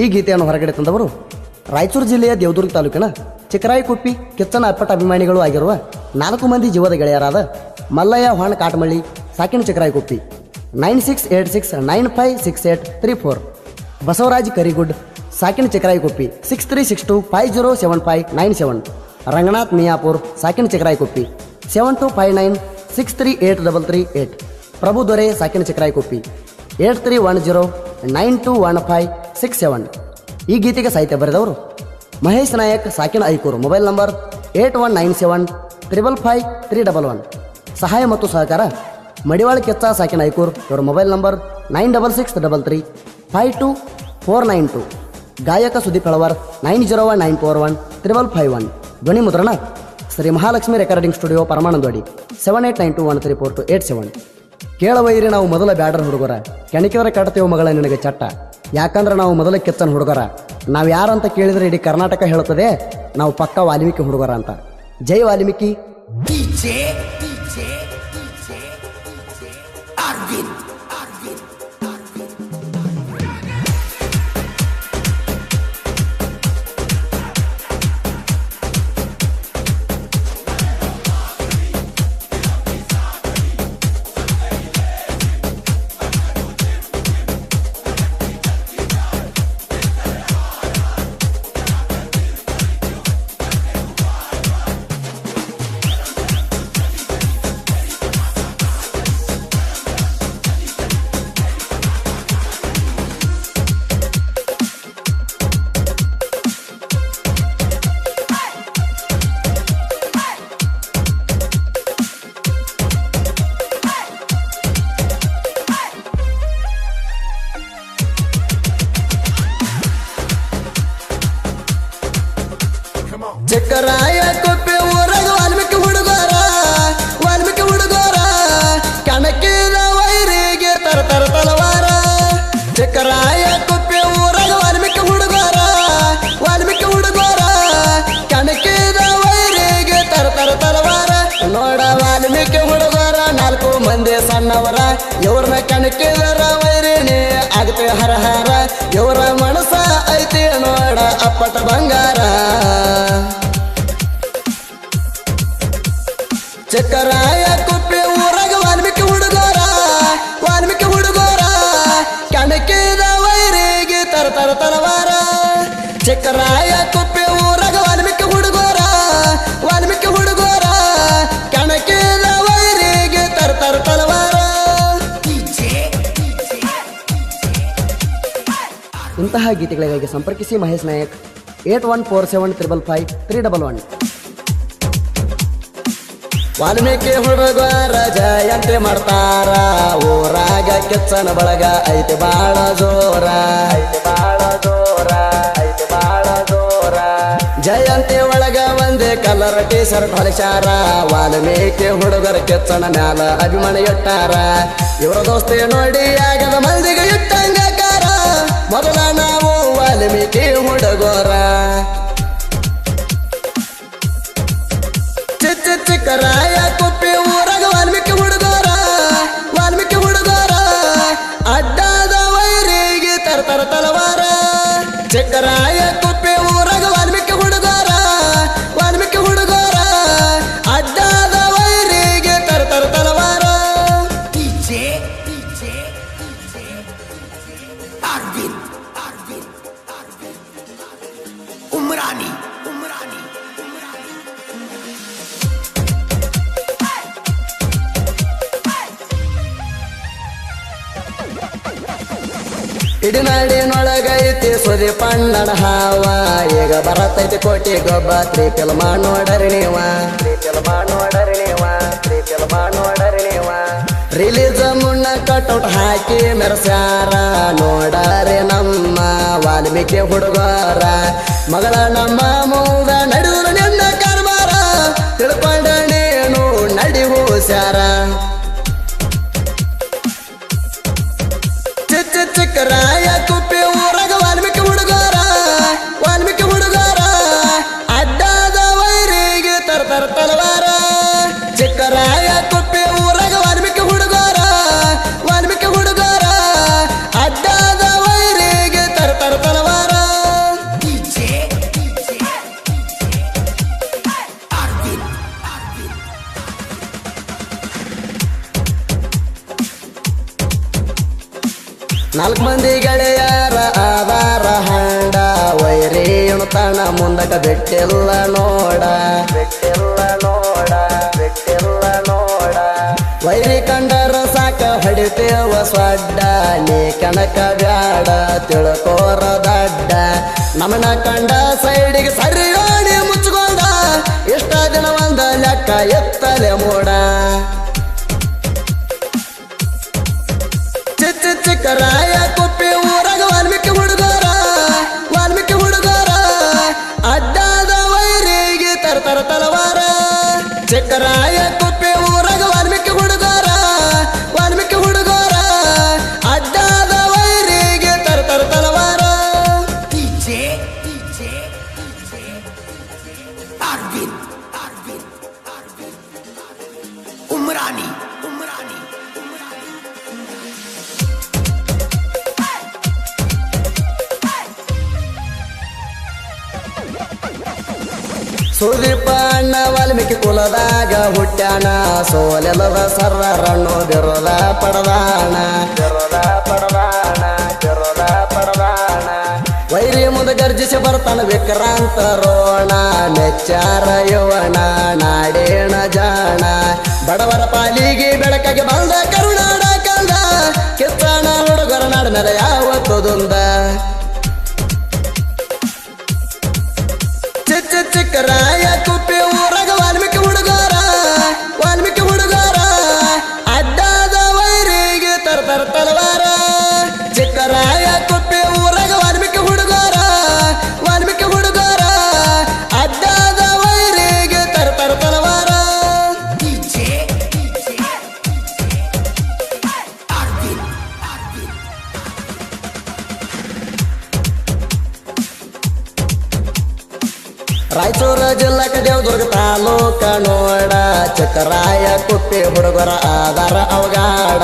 ಈ ಗೀತೆಯನ್ನು ಹೊರಗಡೆ ತಂದವರು ರಾಯಚೂರು ಜಿಲ್ಲೆಯ ದೇವದುರ್ಗ ತಾಲೂಕಿನ ಚಿಕ್ಕರಾಯಕುಪ್ಪಿ ಕಿಚ್ಚನ ಅಪ್ಪಟ ಅಭಿಮಾನಿಗಳು ಆಗಿರುವ 4 ಮಂದಿ ಜೀವದ ಗೆಳೆಯರಾದ ಮಲ್ಲಯ್ಯ ಹೊಣ್ ಕಾಟಮಳ್ಳಿ ಸಾಕಿನ ಚಿಕ್ಕರಾಯಕುಪ್ಪಿ 9686956834, ಬಸವರಾಜ್ ಕರಿಗುಡ್ ಸಾಕಿನ ಚಿಕ್ಕರಾಯಕುಪ್ಪಿ 6362507597, ರಂಗನಾಥ್ ಮಿಯಾಪುರ್ ಸಾಕಿನ ಚಿಕ್ಕರಾಯಕುಪ್ಪಿ 7259638338, ಪ್ರಭು ದೊರೆ ಸಾಕಿನ ಚಿಕ್ಕರಾಯಕುಪ್ಪಿ 8310921567. ಈ ಗೀತೆಗೆ ಸಾಹಿತ್ಯ ಬರೆದವರು ಮಹೇಶ್ ನಾಯಕ್ ಸಾಕಿನ ಐಕೂರು, ಮೊಬೈಲ್ ನಂಬರ್ 8197555311. ಸಹಾಯ ಮತ್ತು ಸಹಕಾರ ಮಡಿವಾಳ ಕೆಚ್ಚ ಸಾಕಿನ ಐಕೂರು, ಇವರ ಮೊಬೈಲ್ ನಂಬರ್ 9663352492. ಗಾಯಕ ಸುದೀಪ್ ಹಳವರ್ 9019415551. ಧ್ವನಿ ಮುದ್ರಣ ಶ್ರೀ ಮಹಾಲಕ್ಷ್ಮಿ ರೆಕಾರ್ಡಿಂಗ್ ಸ್ಟುಡಿಯೋ ಪರಮಾನಂದವಾಡಿ 7892134287. ಕೇಳವೈರಿ ನಾವು ಮೊದಲ ಬ್ಯಾಡರ್ ಹುಡುಗರ, ಕೆಣಕಿಯವರ ಕಟ್ಟತೇವ ಮಗಳ ನಿನಗೆ ಚಟ್ಟ, ಯಾಕಂದ್ರೆ ನಾವು ಮೊದಲ ಕೆಚ್ಚನ ಹುಡುಗರ. ನಾವು ಯಾರಂತ ಕೇಳಿದರೆ ಇಡೀ ಕರ್ನಾಟಕ ಹೇಳುತ್ತದೆ ನಾವು ಪಕ್ಕ ವಾಲ್ಮೀಕಿ ಹುಡುಗರ ಅಂತ. ಜೈ ವಾಲ್ಮೀಕಿ. ಚಿಕ್ಕರಾಯಕುಪ್ಪಿ ಊರಾಗ ವಾಲ್ಮೀಕಿ ಹುಡುಗರ, ವಾಲ್ಮೀಕಿ ಹುಡುಗರ ಕಣಕಿದ ವೈರಿಗೆ ತರತರ ತಲವಾರ. ಚಿಕ್ಕರಾಯಕುಪ್ಪಿ ಊರಾಗ ವಾಲ್ಮೀಕಿ ಹುಡುಗರ, ವಾಲ್ಮೀಕಿ ಹುಡುಗರ ಕಣಕಿದ ವೈರಿಗೆ ತರತರ ತಲವಾರ. ನೋಡ ವಾಲ್ಮೀಕಿ ಹುಡುಗರ 4 ಮಂದಿ ಸಣ್ಣವರ, ಇವ್ರನ್ನ ಕಣಕಿದರ ವೈರಿನೇ ಆಗತೆ ಹರಹರ. ಇವರ ಮನಸ ಐತಿ ನೋಡ ಅಪ್ಪಟ ಬಂಗಾರ. ಚಿಕ್ಕರಾಯಕುಪ್ಪಿ ಊರಾಗ ವಾಲ್ಮೀಕಿ ಹುಡುಗರ, ವಾಲ್ಮೀಕಿ ಹುಡುಗರ ಕಣಕಿದ ವೈರಿಗೆ ತರತರ ತಲವಾರ. ಚಿಕ್ಕರಾಯಕುಪ್ಪಿ ಊರಾಗ ವಾಲ್ಮೀಕಿ ಹುಡುಗರ, ವಾಲ್ಮೀಕಿ ಹುಡುಗರ ಕಣಕಿದ ವೈರಿಗೆ ತರತರ ತಲವಾರ. ಇಂತಹ ಗೀತೆಗಳಿಗಾಗಿ ಸಂಪರ್ಕಿಸಿ ಮಹೇಶ್ ನಾಯಕ್ 8147555311. ವಾಲ್ಮೀಕಿ ಹುಡುಗರ ಜಯಂತಿ ಮಾಡ್ತಾರ, ಊರಾಗ ಕಿಚ್ಚನ ಬಳಗ ಐತಿ ಬಾಳ ಜೋರ, ಐತಿ ಬಾಳ ಜೋರ, ಐತಿ ಬಾಳ ಜೋರ. ಜಯಂತಿ ಒಳಗ ಒಂದೇ ಕಲರ್ ಟೀ ಶರ್ಟ್ ಹೊಲಿಸ್ಯಾರ, ವಾಲ್ಮೀಕಿ ಹುಡುಗರ ಕಿಚ್ಚನ ಮ್ಯಾಲ ಅಭಿಮಾನ ಇಟ್ಟಾರ. ಇವರ ದೋಸ್ತಿ ನೋಡಿ ಆಗದ ಮಂದಿಗೆ ಇಟ್ಟಂಗಕಾರ, ಮೊದಲ ನಾವು ವಾಲ್ಮೀಕಿ ಹುಡುಗರ. ಚಿಕ್ಕರಾಯಕುಪ್ಪಿ ಊರಾಗ ವಾಲ್ಮೀಕಿ ಹುಡುಗರ, ವಾಲ್ಮೀಕಿ ಹುಡುಗರ ಅಡ್ಡಾದ ವೈರಿಗೆ ತರತರ ತಲವಾರ. ಚಿಕ್ಕರಾಯಕುಪ್ಪಿ ಊರಾಗ ವಾಲ್ಮೀಕಿ ಹುಡುಗರ, ವಾಲ್ಮೀಕಿ ಹುಡುಗರ ಅಡ್ಡಾದ ವೈರಿಗೆ ತರತರ ತಲವಾರ. ಉಮ್ರಾನಿ ಉಮ್ರಾನಿ ಇಡಿನಾಡಿನೊಳಗೈತಿ ಸುದಿ ಪಣ್ಣನ ಹಾವ, ಈಗ ಬರತೈತಿ ಕೋಟಿ ಗೊಬ್ಬ 3 ಫಿಲ್ಮ ನೋಡರಿ ನೀವ, 3 ಫಿಲ್ಮ ನೋಡರಿ ನೀವ, 3 ಫಿಲ್ಮ ನೋಡರಿ ನೀವ. ರಿಲೀಸ್ ಮುನ್ನ ಕಟೌಟ್ ಹಾಕಿ ಮೆರೆಸ್ಯಾರ, ನೋಡರೆ ನಮ್ಮ ವಾಲ್ಮೀಕಿ ಹುಡುಗರ. ಮಗಳ ನಮ್ಮ ಮೂಗ ನಡೆಯುವ ನಿನ್ನ ಕಾರ್ಬಾರ, ತಿಳ್ಕೊಂಡ ನೀನು ನಡಿ ಹೋಸ್ಯಾರ. ಚಿಕ್ಕರಾಯಕುಪ್ಪಿ ಊರಾಗ ವಾಲ್ಮೀಕಿ ಹುಡುಗರ, ವಾಲ್ಮೀಕಿ ಹುಡುಗರ ಅಡ್ಡಾದ ವೈರಿಗೆ ತರತರ ತಲವಾರ. ಚಿಕ್ಕರಾಯಕುಪ್ಪಿ ಊರಾಗ ವಾಲ್ಮೀಕಿ ಹುಡುಗರ, ವಾಲ್ಮೀಕಿ ಹುಡುಗರ ಅಡ್ಡಾದ ವೈರಿಗೆ ತರತರ ತಲವಾರ. ಮಂದಿ ಗೆಳೆಯರ ಆಧಾರ ಹಾಂಡ ವೈರೇಣು ತಣ ಮುಂದಕ ಬಿಟ್ಟಿಲ್ಲ ನೋಡ ಬಿಟ್ಟಿಲ್ಲ ನೋಡ ಬಿಟ್ಟಿಲ್ಲ ನೋಡ ವೈರಿ ಕಂಡರ ಸಾಕ ಹೊಡಿತೇವ ಸ್ವಡ್ಡ ನೀ ಕಣಕ ಬ್ಯಾಡ ತಿಳ್ಕೋರ ದಡ್ಡ ನಮನ ಕಂಡ ಸೈಡಿಗೆ ಸರಿಯೋಣಿ ಮುಚ್ಕೊಂಡ ಇಷ್ಟ ದಿನ ಒಂದ ಲೆಕ್ಕ ಎತ್ತಲೆ ಮೋಡ ಚಿಕ್ಕರಾಯ ಕುಪ್ಪಿ ಊರಾಗ ವಾಲ್ಮೀಕಿ ಹುಡುಗರ ಅಡ್ಡಾದ ವೈರಿಗೆ ತರ್ತರ ತಲವಾರ ಚಿಕ್ಕರಾಯ ಕುಪ್ಪಿ ಊರಾಗ ವಾಲ್ಮೀಕಿ ಹುಡುಗರ ಅಡ್ಡಾದ ವೈರಿಗೆ ತರ್ತರ ತಲವಾರ उमरानी ಸುದೀಪ ಅಣ್ಣ ವಾಲ್ಮೀಕಿ ಕುಲದಾಗ ಹುಟ್ಟ್ಯಾನ ಸೋಲೆಲ್ಲದ ಸರ್ರನ್ನು ಬಿರೋದ ಪಡದಾಣ ವೈರಿ ಮುಂದೆ ಗರ್ಜಿಸಿ ಬರ್ತಾನ ವಿಕ್ರಾಂತ ರೋಣ ಮೆಚ್ಚಾರ ಯುವನ ನಾಡೇಣ ಜಾಣ ಬಡವರ ಪಾಲಿಗೆ ಬೆಳಕಾಗಿ ಬಂದ ಕರುನಾಡ ಕಂದ ಕಿತ್ತಣ ಹುಡುಗರ ನಾಡ ಮೇಲೆ ಯಾವತ್ತುದುಂದ ಚಿಕ್ಕರಾಯ ಕುಪ್ಪಿ ಊರಾಗ ವಾಲ್ಮೀಕಿ ಹುಡುಗರ ಅಡ್ಡಾದ ವೈರಿಗೆ ತರ್ತರ ತಲವಾರ ಚಿಕ್ಕರಾಯ ಕುಪ್ಪಿ ಊರಾಗ ವಾಲ್ಮೀಕಿ ಹುಡುಗರ ಅಡ್ಡಾದ ವೈರಿಗೆ ತರ್ತರ ತಲವಾರ ರಾಯಚೂರ ಜಿಲ್ಲಾಕ ದೇವದುರ್ಗ ತಾಲೂಕ ನೋಡ ಚಿಕ್ಕರಾಯ ಕುಪ್ಪಿ ಹುಡುಗರ ಆಧಾರ ಅವಗಾಡ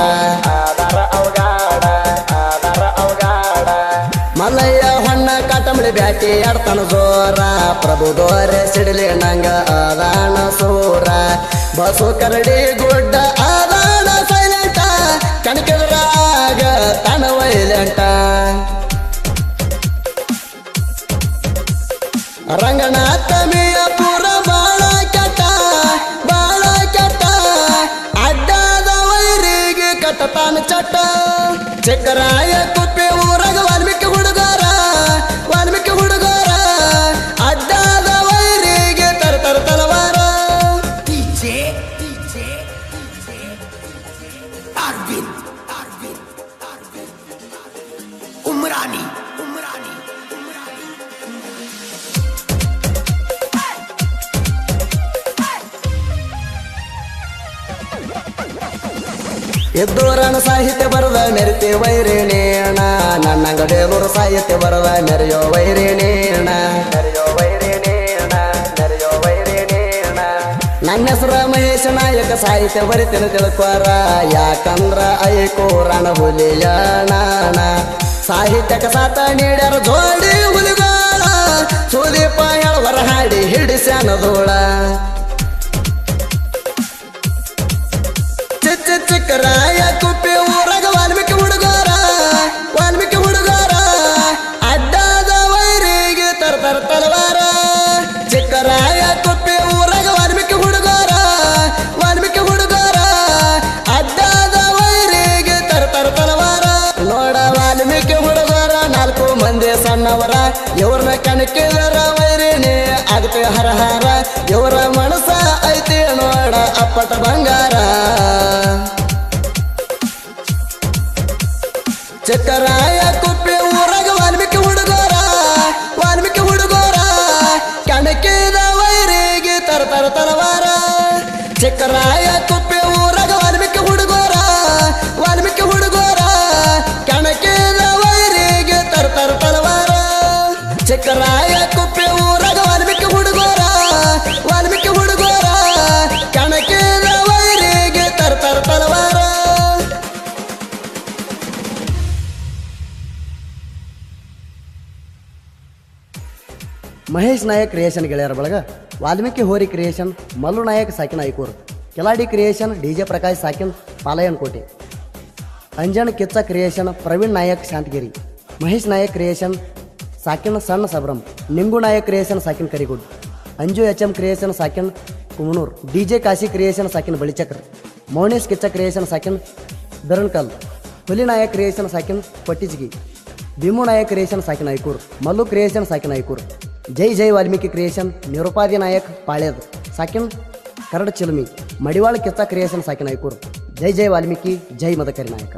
ಮಲ್ಲಯ್ಯ ಹೊಣ್ಣ ಕಾಟಂಬಳಿ ಬ್ಯಾಟಿ ಆಡ್ತಾನ ಜೋರ ಪ್ರಭು ದೋರೆ ಸಿಡಿಲಿ ನಂಗ ಆದಾಣ ಸೂರ ಬಸು ಕರಡಿ ಗುಡ್ಡ ಆದಾಣ ಸೈಲೆಂಟ ಕಣಕಿದ್ರಾಗ ತಣ ವೈಲೆಂಟ ರಂಗನಾಥ ಮೇಯಪುರ ಬಾಳ ಕೆಟ್ಟ ಅಡ್ಡಾದ ವೈರಿಗೆ ಕಟ್ಟತಾನ ಚಟ್ಟ ಚಿಕ್ಕರಾಯ ಕುಪ್ಪಿ ಊರಾಗ ವಾಲ್ಮೀಕಿ ಹುಡುಗರ ಅಡ್ಡಾದ ವೈರಿಗೆ ತರ್ತರ ತಲವಾರ उमरानी ಎದ್ದೂರನ ಸಾಹಿತ್ಯ ಬರದ ಮೆರಿತಿ ವೈರಿಣೇಣ ನನ್ನಂಗ ಬೇಲೂರು ಸಾಹಿತ್ಯ ಬರದ ಮೆರೆಯೋ ವೈರಿಣೇಣ ನನ್ನ ಹೆಸರ ಮಹೇಶ ನಾಯಕ ಸಾಹಿತ್ಯ ಬರಿತೀನಿ ತಿಳ್ಕೋರ ಯಾಕಂದ್ರ ಐಕೋರಣ ಹುಲಿಯ ನಾಣ ಸಾಹಿತ್ಯಕ ಸಾತ ನೀಡ್ಯಾರ ಜೋಡಿ ಹುಲಿಗಾಳ ಸುದೀಪ ಹೇಳವರ ಹಾಡಿ ಹಿಡಿಸ್ಯಾನದೋಳ ಚಿಕ್ಕರಾಯ ಕುಪ್ಪಿ ಊರಾಗ ವಾಲ್ಮೀಕಿ ಹುಡುಗರ ಅಡ್ಡಾದ ವೈರಿಗೆ ತರ್ತರ ತಲವಾರ ಚಿಕ್ಕರಾಯ ಕುಪ್ಪಿ ಊರಾಗ ವಾಲ್ಮೀಕಿ ಹುಡುಗರ ಅಡ್ಡಾದ ವೈರಿಗೆ ತರ್ತರ ತಲವಾರ ನೋಡ ವಾಲ್ಮೀಕಿ ಹುಡುಗರ 4 ಮಂದಿ ಸಣ್ಣವರ ಇವ್ರನ್ನ ಕಣಕಿದರ ವೈರಿನೇ ಆಗತೆ ಹರಹಾರ ಇವರ ಮನಸ ಐತಿ ನೋಡ ಅಪ್ಪಟ ಬಂಗಾರ ಚಿಕ್ಕರಾಯ ಕುಪ್ಪಿ ಊರಾಗ ವಾಲ್ಮೀಕಿ ಹುಡುಗರ ಕಣಕಿದ ವೈರಿಗೆ ತರ್ತರ ತಲವಾರ ಚಿಕ್ಕರಾಯ ಕುಪ್ಪಿ ಊರಾಗ ವಾಲ್ಮೀಕಿ ಹುಡುಗರ ಕಣಕಿದ ವೈರಿಗೆ ತರ್ತರ ತಲವಾರ ಚಿಕ್ಕರಾಯ ಕುಪ್ಪಿ ಊರಾಗ ವಾಲ್ಮೀಕಿ ಹುಡುಗರ ಕಣಕಿದ ವೈರಿಗೆ ತರ್ತರ ತಲವಾರ ಮಹೇಶ್ ನಾಯಕ್ ಕ್ರಿಯೇಷನ್ ಗೆಳೆಯರ ಬಳಗ ವಾಲ್ಮೀಕಿ ಹೋರಿ ಕ್ರಿಯೇಷನ್ ಮಲ್ಲು ನಾಯಕ್ ಸಾಕಿನ ಐಕೂರು ಕಿಲಾಡಿ ಕ್ರಿಯೇಷನ್ DJ ಪ್ರಕಾಶ್ ಸಾಕಿನ್ ಪಾಲಯನ್ ಕೋಟೆ ಅಂಜನ್ ಕಿಚ್ಚ ಕ್ರಿಯೇಷನ್ ಪ್ರವೀಣ್ ನಾಯಕ್ ಶಾಂತಗಿರಿ, ಮಹೇಶ್ ನಾಯಕ್ ಕ್ರಿಯೇಷನ್ ಸಾಕಿನ್ ಸಣ್ಣ ಸಬ್ರಂ, ನಿಂಗು ನಾಯಕ್ ಕ್ರಿಯೇಷನ್ ಸಾಕಿನ್ Karigud, Anju H M creation ಸಾಕಿನ್ ಕುಮನೂರ್, DJ ಕಾಶಿ ಕ್ರಿಯೇಷನ್ ಸಾಕಿನ್ ಬಳಿಚಕ್ರ, ಮೌನೇಶ್ ಕಿಚ್ಚ ಕ್ರಿಯೇಷನ್ ಸಾಕಿನ್ ಬೆರನ್ಕಲ್, ಹುಲಿ ನಾಯಕ್ ಕ್ರಿಯೇಷನ್ ಸಾಕಿನ್ ಕೊಟ್ಟಿಜಿಗಿ, ಭೀಮು ನಾಯಕ್ ಕ್ರಿಯೇಷನ್ ಸಾಕಿನ್ ಐಕೂರ್, ಮಲ್ಲು ಕ್ರಿಯೇಷನ್ ಸಾಕಿನ್ ಐಕೂರ್, ಜೈ ಜೈ ವಾಲ್ಮೀಕಿ ಕ್ರಿಯೇಷನ್ ನಿರುಪಾದಿ ನಾಯಕ್ ಪಾಳ್ಯದ್ ಸಾಕಿನ್ ಕರಡ್ ಚಿಲ್ಮಿ, ಮಡಿವಾಳ ಕಿಚ್ಚ ಕ್ರಿಯೇಷನ್ ಸಾಕಿನ್ ಐಕೂರ್, ಜೈ ಜೈ ವಾಲ್ಮೀಕಿ, ಜೈ ಮದಕರಿ ನಾಯಕ.